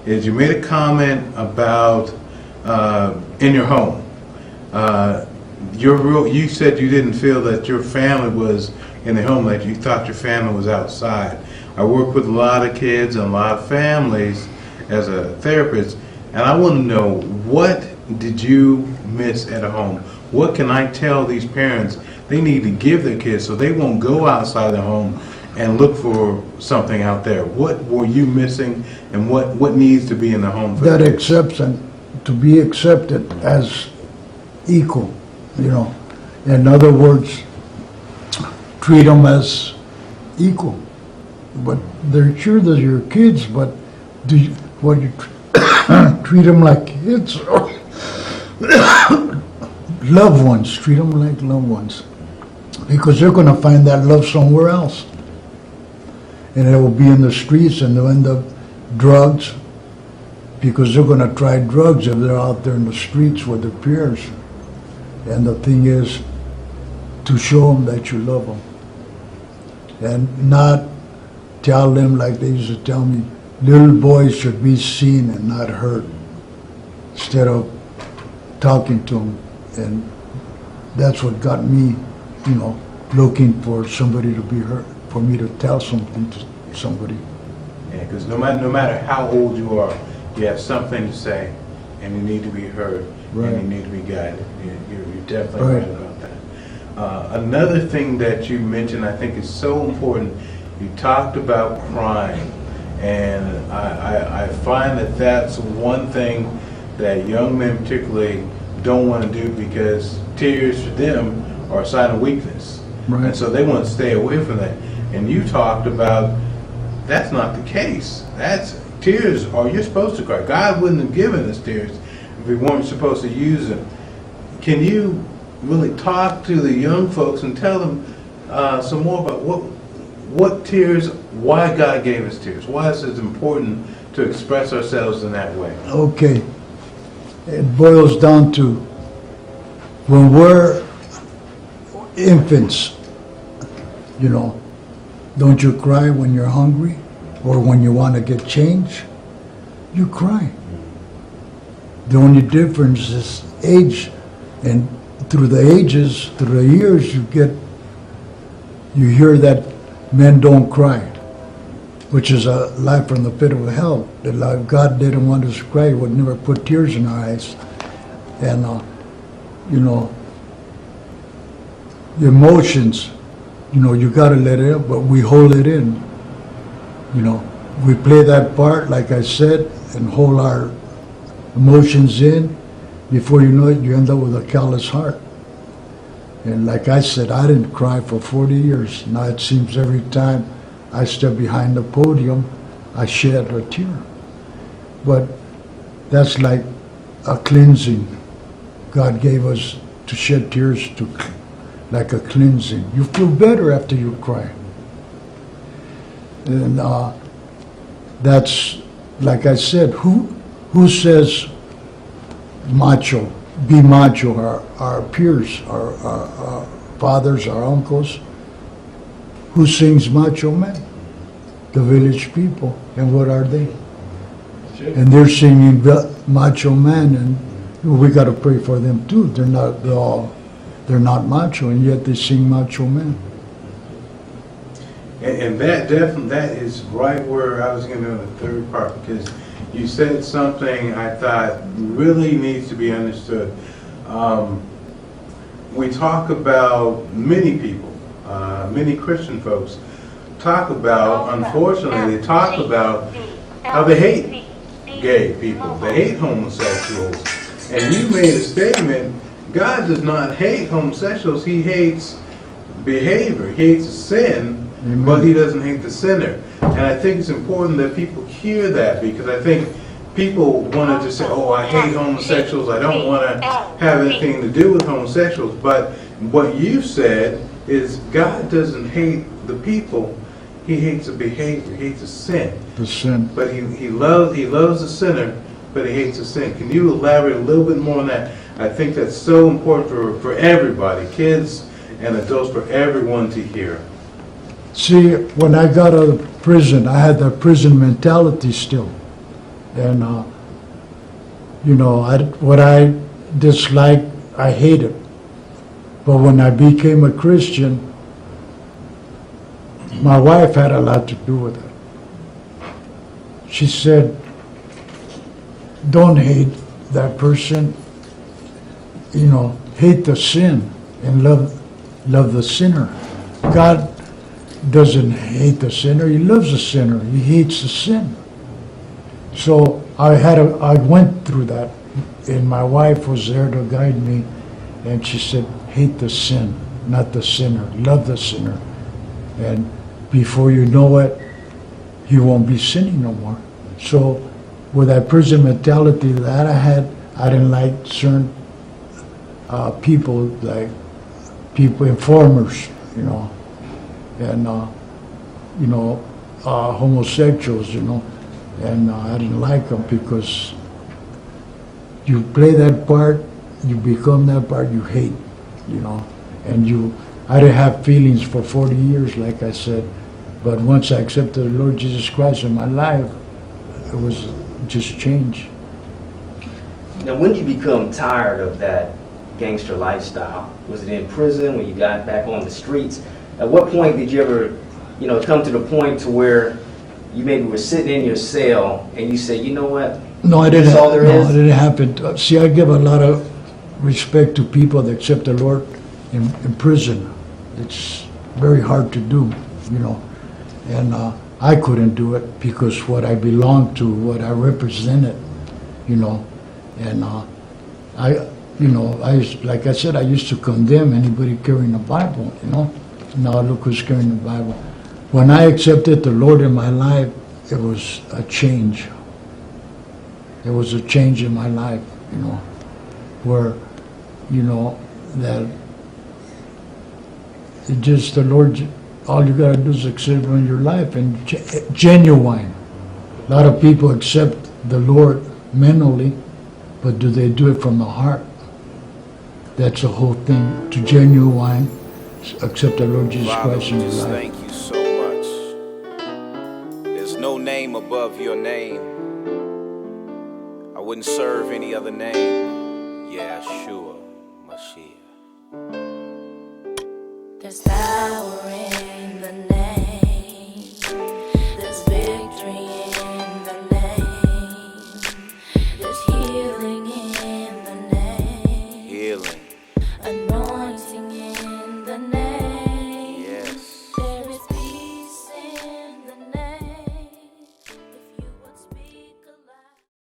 is you made a comment about in your home. You said you didn't feel that your family was in the home, that you thought your family was outside. I work with a lot of kids and a lot of families as a therapist, and I want to know, what did you miss at home? What can I tell these parents they need to give their kids so they won't go outside their home and look for something out there? What were you missing, and what needs to be in the home for that acceptance, to be accepted as equal, you know. In other words, treat them as equal. But they're sure they're your kids, but do you treat them like kids or loved ones? Treat them like loved ones, because they're going to find that love somewhere else, and it will be in the streets, and they'll end up drugs, because they're going to try drugs if they're out there in the streets with their peers. And the thing is to show them that you love them, and not tell them like they used to tell me, little boys should be seen and not heard, instead of talking to them. And that's what got me, you know, looking for somebody to be heard, for me to tell something to somebody. Yeah, because no matter how old you are, you have something to say, and you need to be heard, right, and you need to be guided. You're definitely right about that. Another thing that you mentioned, I think, is so important. You talked about crying, and I find that that's one thing that young men particularly don't want to do, because tears for them are a sign of weakness. Right. And so they want to stay away from that. And you talked about that's not the case. Tears are, you're supposed to cry. God wouldn't have given us tears if we weren't supposed to use them. Can you really talk to the young folks and tell them some more about what tears, why God gave us tears? Why is it important to express ourselves in that way? Okay. It boils down to, when we're infants, you know, don't you cry when you're hungry or when you want to get change? You cry. The only difference is age, and through the ages, through the years, you hear that men don't cry, which is a lie from the pit of hell. That like God didn't want us to cry, He would never put tears in our eyes. And you know, the emotions, you know, you gotta let it out, but we hold it in. You know, we play that part, like I said, and hold our emotions in. Before you know it, you end up with a callous heart. And like I said, I didn't cry for 40 years. Now it seems every time I step behind the podium, I shed a tear. But that's like a cleansing. God gave us to shed tears like a cleansing. You feel better after you cry. And that's, like I said, who says macho, be macho? Our peers, our fathers, our uncles. Who sings Macho Man? The village people. And what are they? And they're singing Macho Man, and we got to pray for them too. They're not macho, and yet they sing Macho Man. And that is right where I was going to go in the third part, because you said something I thought really needs to be understood. We talk about, many people, many Christian folks talk about, unfortunately, they talk about how they hate gay people, they hate homosexuals. And you made a statement, God does not hate homosexuals, He hates behavior, He hates sin, Amen. But He doesn't hate the sinner. And I think it's important that people hear that, because I think people want to just say, oh, I hate homosexuals, I don't want to have anything to do with homosexuals. But what you said is God doesn't hate the people, He hates the behavior, He hates the sin. The sin. But he loves the sinner, but He hates the sin. Can you elaborate a little bit more on that? I think that's so important for everybody, kids and adults, for everyone to hear. See, when I got out of prison, I had that prison mentality still. And, you know, what I dislike, I hated. But when I became a Christian, my wife had a lot to do with it. She said, don't hate that person, you know, hate the sin and love the sinner. God doesn't hate the sinner, he loves the sinner, he hates the sin. So I went through that, and my wife was there to guide me, and she said, hate the sin, not the sinner, love the sinner. And before you know it, you won't be sinning no more. So with that prison mentality that I had, I didn't like certain people, like people, informers, you know, and, you know, homosexuals, you know, and I didn't like them because you play that part, you become that part you hate, you know, and I didn't have feelings for 40 years, like I said, but once I accepted the Lord Jesus Christ in my life, it was just change. Now, when did you become tired of that gangster lifestyle? Was it in prison, when you got back on the streets? At what point did you ever, you know, come to the point to where you maybe were sitting in your cell and you said, you know what? No, I didn't. That's all there is? No, it didn't happen. See, I give a lot of respect to people that accept the Lord in prison. It's very hard to do, you know. And I couldn't do it because what I belonged to, what I represented, you know. And like I said, I used to condemn anybody carrying a Bible, you know. Now look who's carrying the Bible. When I accepted the Lord in my life, it was a change. It was a change in my life, you know, where, you know, that it just, the Lord, all you gotta do is accept Him in your life, and genuine. A lot of people accept the Lord mentally, but do they do it from the heart? That's the whole thing, to genuine, accept the Lord Jesus Father, Christ in we your just life. thank you so much. There's no name above your name. I wouldn't serve any other name. Yeshua Mashiach. There's power in